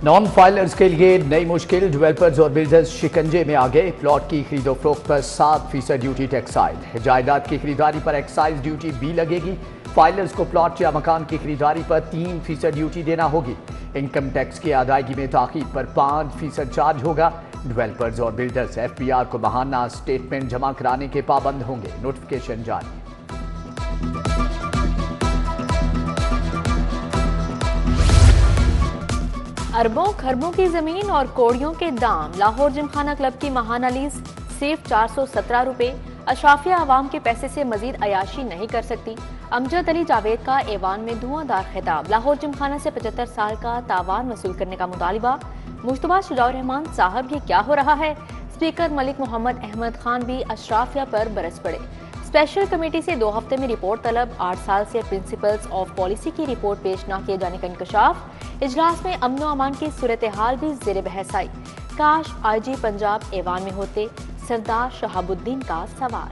Non filers के लिए नई मुश्किल, डेवलपर्स और बिल्डर्स शिकंजे में आ गए। प्लॉट की खरीदो फरोख्त पर 7% ड्यूटी टैक्साइज, जायदाद की खरीदारी पर एक्साइज ड्यूटी भी लगेगी। फाइलर्स को प्लॉट या मकान की खरीदारी पर 3% ड्यूटी देना होगी। इनकम टैक्स की अदायगी में ताखीर पर 5% चार्ज होगा। डेवलपर्स और बिल्डर्स FPR को माहाना स्टेटमेंट जमा कराने के पाबंद होंगे। नोटिफिकेशन जारी। अरबों खरबों की जमीन और कोड़ियों के दाम। लाहौर जिमखाना क्लब की माहाना लीज सिर्फ 417 रुपए। अशराफिया आवाम के पैसे से मजीद अयाशी नहीं कर सकती। अमजद अली जावेद का ऐवान में धुआंधार खिताब। लाहौर जिमखाना से 75 साल का तावान वसूल करने का मुतालिबा। मुश्तबा शुजाउर रहमान साहब, ये क्या हो रहा है? स्पीकर मलिक मोहम्मद अहमद खान भी अशराफिया पर बरस पड़े। स्पेशल कमेटी से 2 हफ्ते में रिपोर्ट तलब। 8 साल से प्रिंसिपल्स ऑफ पॉलिसी की रिपोर्ट पेश न किए जाने का इंकशाफ। इजलास में अमन व अमान की सूरत हाल भी जेर बहस आई। काश IG पंजाब ऐवान में होते, सरदार शहाबुद्दीन का सवाल।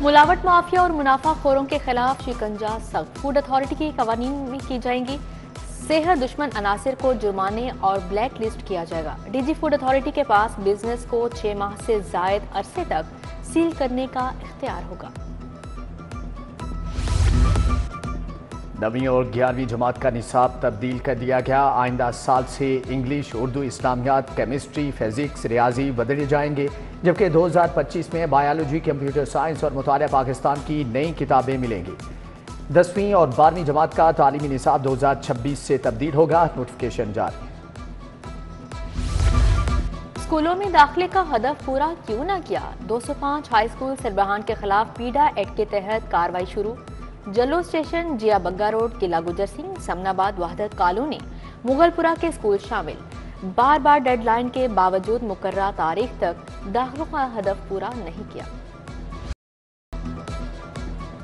मुलावट माफिया और मुनाफाखोरों के खिलाफ शिकंजा सख्त। फूड अथॉरिटी की कवानीन में की जाएंगी। सेहत दुश्मन अनासिर को जुर्माने और ब्लैक लिस्ट किया जाएगा। DG फूड अथॉरिटी के पास बिजनेस को 6 माह से जायद अरसे तक सील करने का इख्तियार होगा। 9वीं और 11वीं जमात का निसाब तब्दील कर दिया गया। आइंदा साल से इंग्लिश, उर्दू, इस्लामियात, केमिस्ट्री, फिजिक्स, रियाजी बदले जाएंगे, जबकि 2025 में बायोलॉजी, कंप्यूटर साइंस और मुतालिया पाकिस्तान की नई किताबें मिलेंगी। 10वीं और 12वीं जमात का तालीमी निसाब 2026 से तब्दील होगा। नोटिफिकेशन जारी। स्कूलों में दाखिले का हदफ पूरा क्यों न किया? 205 हाई स्कूल सरबराहान के खिलाफ पीडा एक्ट के तहत कार्रवाई शुरू। जल्लो स्टेशन, जिया बग्गा रोड, किला गुजर सिंह, समनाबाद, वहदत कॉलोनी, मुगलपुरा के स्कूल शामिल। बार बार डेडलाइन के बावजूद मुकर्रर तारीख तक दाखिलों का हदफ पूरा नहीं किया।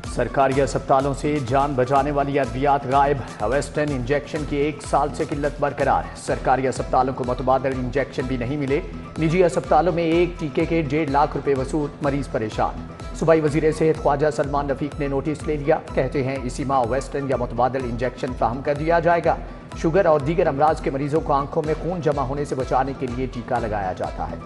सरकारी अस्पतालों से जान बचाने वाली अद्वियात गायब। वेस्टर्न इंजेक्शन की 1 साल से किल्लत बरकरार। सरकारी अस्पतालों को मुतबादल इंजेक्शन भी नहीं मिले। निजी अस्पतालों में एक टीके के 1.5 लाख रुपए वसूल, मरीज परेशान। सूबाई वजीर सेहत ख्वाजा सलमान रफीक ने नोटिस ले लिया। कहते हैं इसी माह वेस्टर्न या मुतबादल इंजेक्शन फ्राहम कर दिया जाएगा। शुगर और दीगर अमराज के मरीजों को आंखों में खून जमा होने से बचाने के लिए टीका लगाया जाता है।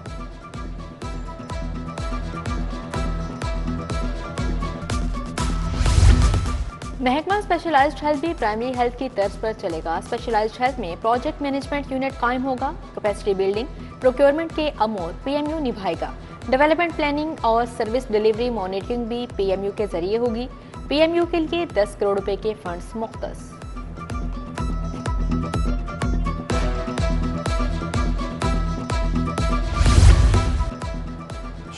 महकमा स्पेशलाइज्ड हेल्थ भी प्राइमरी हेल्थ की तर्ज पर चलेगा। स्पेशलाइज्ड हेल्थ में प्रोजेक्ट मैनेजमेंट यूनिट कायम होगा। कैपेसिटी बिल्डिंग, प्रोक्योरमेंट के अमूर PMU निभाएगा। डेवलपमेंट प्लानिंग और सर्विस डिलीवरी मॉनिटरिंग भी PMU के जरिए होगी। PMU के लिए 10 करोड़ रुपए के फंड्स मुख्तस।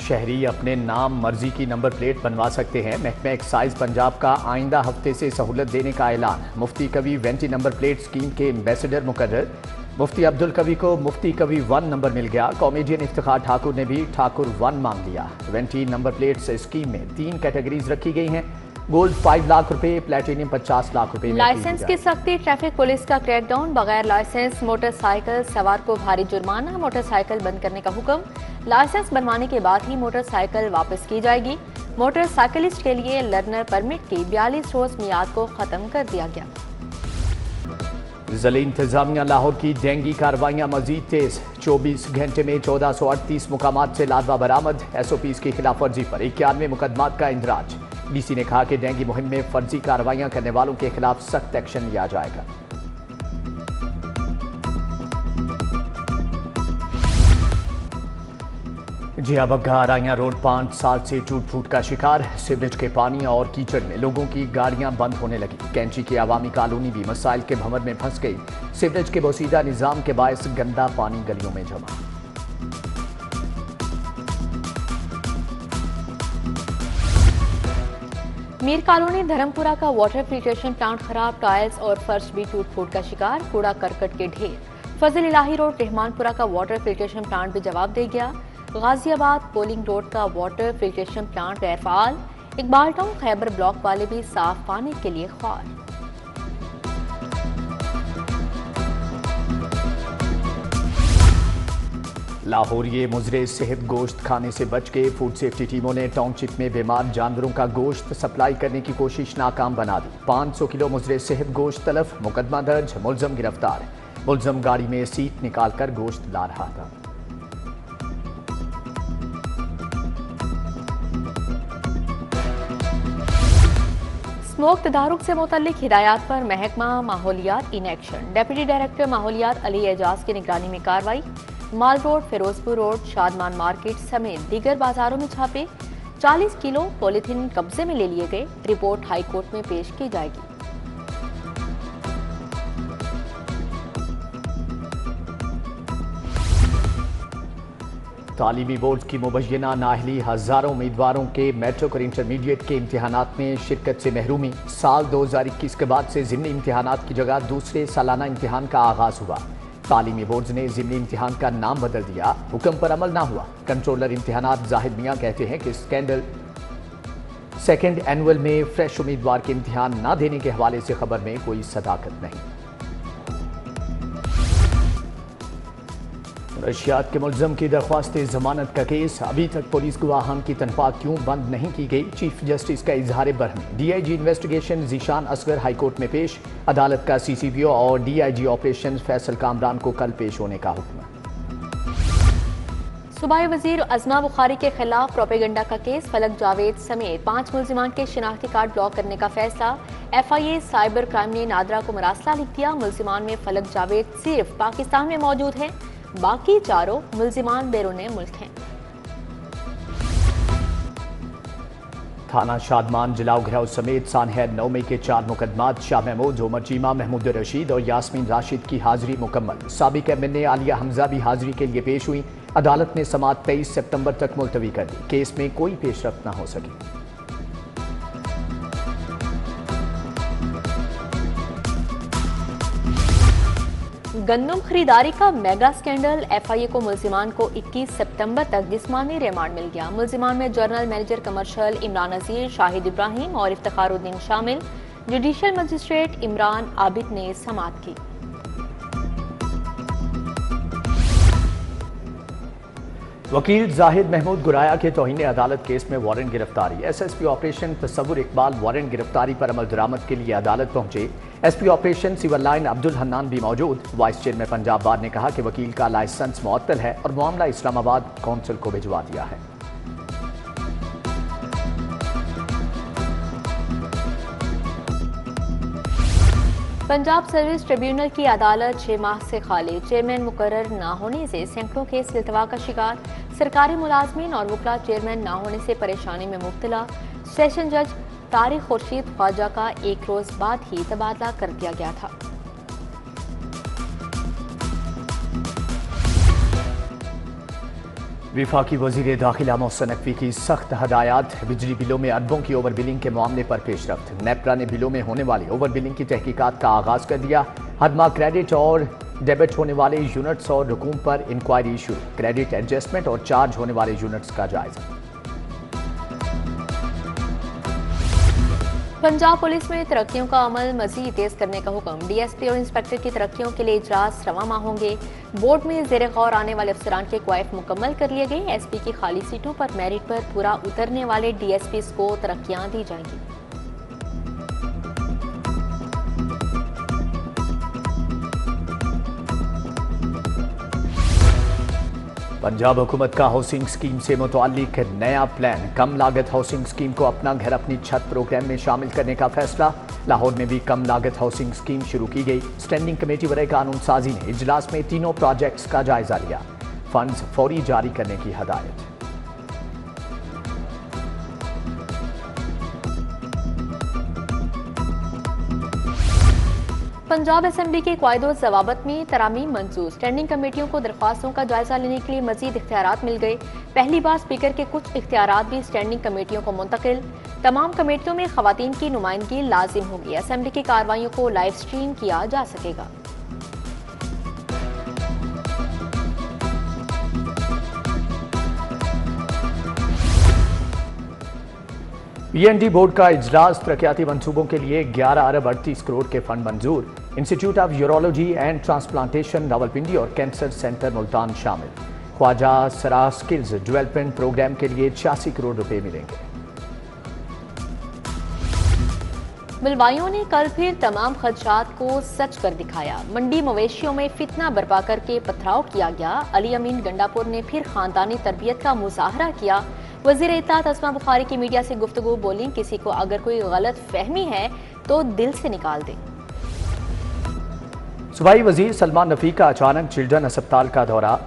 शहरी अपने नाम मर्जी की नंबर प्लेट बनवा सकते हैं। महकमा एक्साइज पंजाब का आइंदा हफ्ते से सहूलत देने का ऐलान। मुफ्ती कवी वेंटी नंबर प्लेट स्कीम के एम्बेसडर मुकर्रर। मुफ्ती अब्दुल कवी को मुफ्ती कवी 1 नंबर मिल गया। कॉमेडियन इफ्तिखार ठाकुर ने भी ठाकुर 1 मांग लिया। वेंटी नंबर प्लेट्स स्कीम में 3 कैटेगरीज रखी गई हैं। गोल्ड 5 लाख रुपए, प्लेटिनियम 50 लाख रुपए। लाइसेंस की सख्ती, ट्रैफिक पुलिस का क्रैकडाउन। बगैर लाइसेंस मोटरसाइकिल सवार को भारी जुर्माना। मोटरसाइकिल बंद करने का हुक्म। लाइसेंस बनवाने के बाद ही मोटरसाइकिल वापस की जाएगी। मोटरसाइकिलिस्ट के लिए लर्नर परमिट की 42 रोज मियाद को खत्म कर दिया गया। ज़िला इंतजामिया लाहौर की डेंगी कार्रवाइयाँ मजीद तेज। 24 घंटे में 1438 मुकामात से लादवा बरामद। SOPs की खिलाफ वर्जी पर 91 मुकदमात का इंदराज। DC ने कहा कि डेंगी मुहिम में फर्जी कार्रवाइयाँ करने वालों के खिलाफ सख्त एक्शन लिया जाएगा। जिया बग्गा आराइयां रोड 5 साल से टूट फूट का शिकार। सीवरेज के पानी और कीचड़ में लोगों की गाड़ियां बंद होने लगी। कैंची की आवामी कॉलोनी भी मसाइल के भंवर में फंस गई। सीवरेज के बोसीदा निजाम के बायस गंदा पानी गलियों में जमा। मीर कॉलोनी धर्मपुरा का वाटर फिल्ट्रेशन प्लांट खराब। टाइल्स और फर्श भी टूट फूट का शिकार। कूड़ा करकट के ढेर। फजल इलाही रोड रहमानपुरा का वाटर फिल्ट्रेशन प्लांट भी जवाब दे गया। गाजियाबाद पोलिंग रोड का वाटर फिल्ट्रेशन प्लांट गैर फाल। इकबाल टाउन खैबर ब्लॉक वाले भी साफ पानी के लिए ख्वार। लाहौरिये मुजरे सेहत गोश्त खाने से बच के फूड सेफ्टी टीमों ने टाउनशिप में बीमार जानवरों का गोश्त सप्लाई करने की कोशिश नाकाम बना दी। 500 किलो मुजरे सेहत गोश्त तलफ, मुकदमा दर्ज, मुलजम गिरफ्तार। मुलजम गाड़ी में सीट निकालकर गोश्त ला रहा था। स्मोक तदारुक से मुतल्लिक हिदायत पर महकमा माहौलियात इन एक्शन। डेप्यूटी डायरेक्टर माहौलियात अली एजाज की निगरानी में कार्रवाई। Mall road, Ferozepur road, Shadman market समेत दीगर बाजारों में छापे। 40 किलो पॉलीथीन कब्जे में ले लिए गए। रिपोर्ट हाई कोर्ट में पेश की जाएगी। तालीमी बोर्ड की मुबैना नाअहली हजारों उम्मीदवारों के मैट्रिक और इंटरमीडिएट के इम्तिहानात में शिरकत से महरूमी। साल 2021 के बाद से ज़िमनी इम्तिहानात की जगह दूसरे सालाना इम्तिहान का आगाज हुआ। तालीमी बोर्ड ने ज़िमनी इम्तिहान का नाम बदल दिया, हुक्म पर अमल ना हुआ। कंट्रोलर इम्तिहानात जाहिद मियाँ कहते हैं कि स्कैंडल सेकेंड एनुअल में फ्रेश उम्मीदवार के इम्तिहान ना देने के हवाले से खबर में कोई सदाकत नहीं। रशियात के मुलजम की दरख्वास्त जमानत का केस, अभी तक पुलिस गवाहान की तनख्वाह क्यों बंद नहीं की गई? चीफ जस्टिस का इजहार बरहमी। DIG investigation Zeeshan Asghar high court में पेश। अदालत का सीसीपीओ और डीआईजी ऑपरेशन फैसल कामरान को कल पेश होने का हुक्म। सूबाई वजीर अजमा बुखारी के खिलाफ प्रोपेगेंडा का केस, फलक जावेद समेत 5 मुलजिमान के शिनाख्ती कार्ड ब्लॉक करने का फैसला। FIA साइबर क्राइम ने नादरा को मरासला लिख दिया। मुलजिमान में फलक जावेद सिर्फ पाकिस्तान में मौजूद हैं, बाकी चारों मुलजिमान बैरून मुल्क हैं। थाना शादमान जिलाव घिराव समेत सानहर 9 मई के 4 मुकदमात। शाह महमूद, उमर चीमा, महमूद रशीद और यास्मीन राशिद की हाजिरी मुकम्मल। साबिक MNA आलिया हमजा भी हाजिरी के लिए पेश हुई। अदालत ने समाअत 23 सितंबर तक मुलतवी कर दी। केस में कोई पेशरफ्त न हो सकी। गंदम खरीदारी का मेगा स्कैंडल। FIA को मुलजिमान को 21 सितंबर तक जिस्मानी रिमांड मिल गया। मुलजिमान में general manager commercial Imran Nazir, Shahid Ibrahim और इफ्तिखारुद्दीन शामिल। जुडिशियल मजिस्ट्रेट इमरान आबिद ने समाअत की। वकील जाहिद महमूद गुराया के तौहीन अदालत केस में वारंट गिरफ्तारी। SSP operation Tasawwur Iqbal warrant गिरफ्तारी पर अमल दरामद के लिए अदालत पहुंचे। SP operation civil line Abdul Hannan भी मौजूद। वाइस चेयरमैन पंजाब बार ने कहा कि वकील का लाइसेंस मुअत्तल है और मामला इस्लामाबाद कौंसिल को भिजवा दिया है। पंजाब सर्विस ट्रिब्यूनल की अदालत 6 माह से खाली। चेयरमैन मुकर्रर ना होने से सैकड़ों केस इल्तवा का शिकार। सरकारी मुलाजमीन और वकला चेयरमैन ना होने से परेशानी में मुब्तला। सेशन जज तारिक खुर्शीद ख्वाजा का 1 रोज बाद ही तबादला कर दिया गया था। विफाकी वजीर दाखिला मोहसिन नकवी की सख्त हदायत। बिजली बिलों में अरबों की ओवर बिलिंग के मामले पर पेशरफ्त। नेपरा ने बिलों में होने वाली ओवर बिलिंग की तहकीकात का आगाज कर दिया। हदमा क्रेडिट और डेबिट होने वाले यूनिट्स और रकूम पर इंक्वायरी शुरू। क्रेडिट एडजस्टमेंट और चार्ज होने वाले यूनिट्स का जायजा। पंजाब पुलिस में तरक्कियों का अमल मजीद तेज करने का हुक्म। DSP और इंस्पेक्टर की तरक्कियों के लिए इजलास रवा माह होंगे। बोर्ड में ज़ेर गौर आने वाले अफसरान के क्वाइफ मुकम्मल कर लिए गए। SP की खाली सीटों पर मेरिट पर पूरा उतरने वाले DSPs को तरक्कियां दी जाएंगी। पंजाब हुकूमत का हाउसिंग स्कीम से मुताल्लिक नया प्लान। कम लागत हाउसिंग स्कीम को अपना घर अपनी छत प्रोग्राम में शामिल करने का फैसला। लाहौर में भी कम लागत हाउसिंग स्कीम शुरू की गई। स्टैंडिंग कमेटी बराए कानून साजी ने इजलास में तीनों प्रोजेक्ट्स का जायजा लिया। फंड्स फौरी जारी करने की हदायत। पंजाब असेंबली के क़ायदो ज़वाबत में तरामीम मंजूर। स्टैंडिंग कमेटियों को दरख्वास्तों का जायजा लेने के लिए मजीद इख्तियारात मिल गए। पहली बार स्पीकर के कुछ इख्तियारात भी स्टैंडिंग कमेटियों को मुंतकिल। तमाम कमेटियों में खवातीन की नुमाइंदगी लाजिम होगी। असेंबली की कार्रवाइयों को लाइव स्ट्रीम किया जा सकेगा। PND बोर्ड का इजलास। तरक्याती मंसूबों के लिए 11 अरब 38 करोड़ के फंड मंजूर। Institute of urology and transplantation Rawalpindi और कैंसर सेंटर मुल्तान शामिल। ख्वाजा सरा स्किल्स डेवलपमेंट प्रोग्राम के लिए 86 करोड़ रुपए मिलेंगे। मिलवाइयों ने कल फिर तमाम खदशात को सच कर दिखाया। मंडी मवेशियों में फितना बर्पा करके पथराव किया गया। अली अमीन गंडापुर ने फिर खानदानी तरबियत का मुजाहरा किया। वज़ीर इत्तेहाद अस्मा बुखारी की मीडिया से गुफ्तगू बोली, किसी को अगर कोई गलत फहमी है तो दिल से निकाल दे। सूबाई वजीर सलमान नफी का अचानक चिल्ड्रन अस्पताल का दौरा,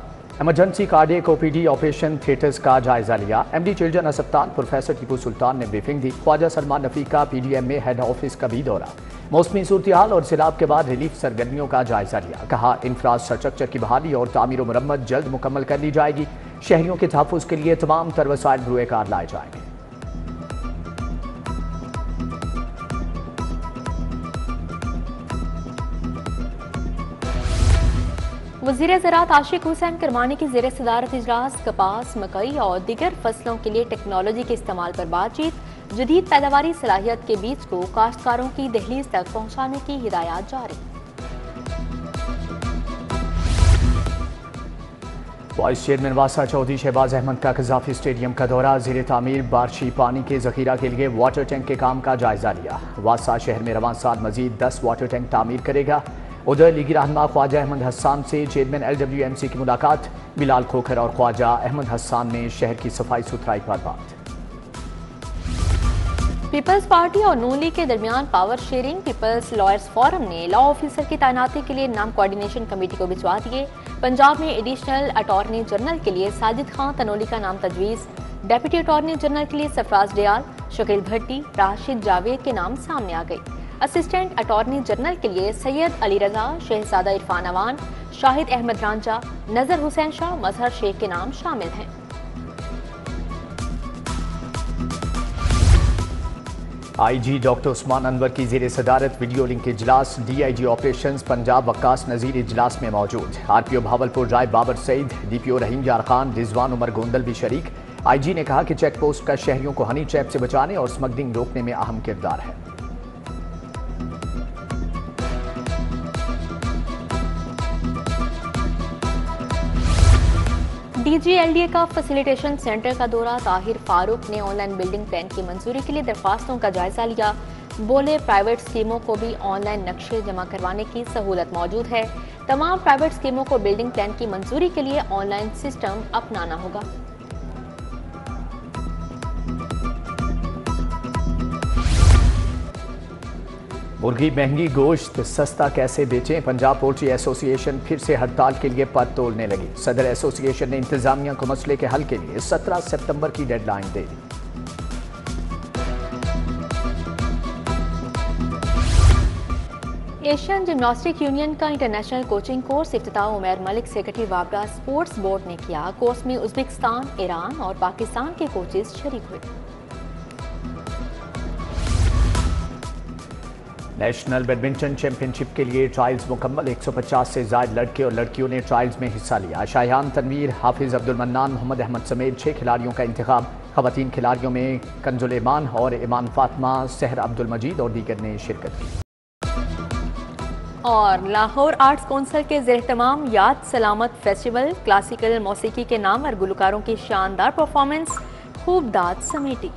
emergency cardiac OPD operation theatres का जायजा लिया। एमडी चिल्ड्रन अस्पताल प्रोफेसर टीपू सुल्तान ने ब्रीफिंग दी। ख्वाजा सलमान नफी का पीडीएम में हेड ऑफिस का भी दौरा, मौसमी सूरत-ए-हाल और सैलाब के बाद रिलीफ सरगर्मियों का जायजा लिया। कहा, इंफ्रास्ट्रक्चर की बहाली और तामीर व मरम्मत जल्द मुकम्मल कर ली जाएगी। शहरियों के तहफ़्फ़ुज़ के लिए तमाम तर वसाइल बरूए कार लाए जाएंगे। वज़ीर ज़राअत आशिक हुसैन करमानी की ज़ेर सदारत इजलास कपास, मकई और दीगर फसलों के लिए टेक्नोलॉजी के इस्तेमाल पर बातचीत। जदीद पैदावारी सलाहियत के बीज को काश्तकारों की दहलीज तक पहुँचाने की हिदायत जारी। वाइस चेयरमैन वासा चौधरी शहबाज अहमद का कज़ाफी स्टेडियम का दौरा, ज़ेर तामीर बारिशी पानी के ज़ख़ीरा के लिए वाटर टैंक के काम का जायजा लिया। वासा शहर में रवां साल मजीद 10 वाटर टैंक तामीर करेगा। उधर लीगी रहनुमा ख्वाजा अहमद हसन से चेयरमैन LWMC की मुलाकात, बिलाल खोखर और ख्वाजा अहमद हसन ने शहर की सफाई सुथराई पर बात। पीपल्स पार्टी और नून लीग के दरमियान power sharing. People's lawyers forum ने लॉ ऑफिसर की तैनाती के लिए नाम कोऑर्डिनेशन कमेटी को भिजवा दिए। पंजाब में एडिशनल अटॉर्नी जनरल के लिए साजिद खान तनोली का नाम तजवीज़। डेप्यूटी अटॉर्नी जनरल के लिए सरफराज डियाल, शकील भट्टी, राशिद जावेद के नाम सामने आ गए। असिस्टेंट अटॉर्नी जनरल के लिए सैयद अली रजा, शहजादा इरफान अवान, शाहिद अहमद रांझा, नजर हुसैन शाह, मजहर शेख के नाम शामिल हैं। IG डॉक्टर उस्मान अनवर की ज़ेर सदारत वीडियो लिंक इजलास। DIG ऑपरेशंस पंजाब वक्कास नज़ीर इजलास में मौजूद। RPO भावलपुर राय बाबर सईद, DPO रहीम यार खान, रिजवान उमर गोंदल भी शरीक। IG ने कहा कि चेक पोस्ट का शहरियों को हनी ट्रैप से बचाने और स्मगलिंग रोकने में अहम किरदार है। DGLDA का फैसिलिटेशन सेंटर का दौरा, ताहिर फारूक ने ऑनलाइन बिल्डिंग प्लान की मंजूरी के लिए दरख्वास्तों का जायजा लिया। बोले, प्राइवेट स्कीमों को भी ऑनलाइन नक्शे जमा करवाने की सहूलत मौजूद है। तमाम प्राइवेट स्कीमों को बिल्डिंग प्लान की मंजूरी के लिए ऑनलाइन सिस्टम अपनाना होगा। मुर्गी महंगी, गोश्त सस्ता कैसे बेचें? पंजाब पोल्ट्री एसोसिएशन फिर से हड़ताल के लिए पर तोड़ने लगी। सदर एसोसिएशन ने इंतजामिया को मसले के हल के लिए 17 सितंबर की डेडलाइन दे दी। एशियन जिम्नास्टिक यूनियन का इंटरनेशनल कोचिंग कोर्स इफ्तिताह उमैर मलिक सेक्रेटरी वाबरा स्पोर्ट्स बोर्ड ने किया। कोर्स में उज्बेकिस्तान, ईरान और पाकिस्तान के कोचेस शरीक हुए। नेशनल बैडमिंटन चैंपियनशिप के लिए ट्रायल्स मुकम्मल। 150 से ज़ायद लड़के और लड़कियों ने ट्रायल्स में हिस्सा लिया। शाहियान तनवीर, हाफिज अब्दुल मन्नान, मोहम्मद अहमद समेत 6 खिलाड़ियों का इंतखाब। खवातीन खिलाड़ियों में कंजुल ईमान और ईमान फातिमा, सहर अब्दुल मजीद और दीगर ने शिरकत की। और लाहौर आर्ट्स कौंसिल के ज़ेर-ए-तमाम याद सलामत फेस्टिवल, क्लासिकल मौसीकी के नामवर गुलकारों की शानदार परफॉर्मेंस, खूब दाद समेटी।